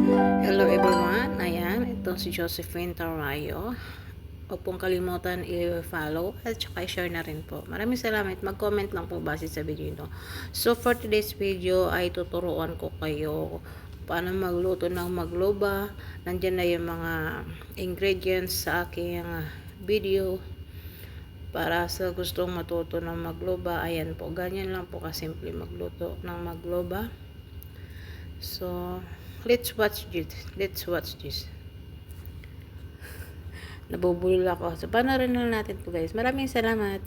Hello everyone, ayan, ito si Josephine Tarayo. Huwag pong kalimutan i-follow at saka i-share na rin po. Maraming salamat, mag-comment lang po base sa video ito. So for today's video ay tuturuan ko kayo paano magluto ng magloba. Nandyan na yung mga ingredients sa aking video. Para sa gustong matuto ng magloba, ayan po, ganyan lang po kasimple magluto ng magloba. So let's watch this. Nabubulol ako. So, panoorin lang natin po guys. Maraming salamat.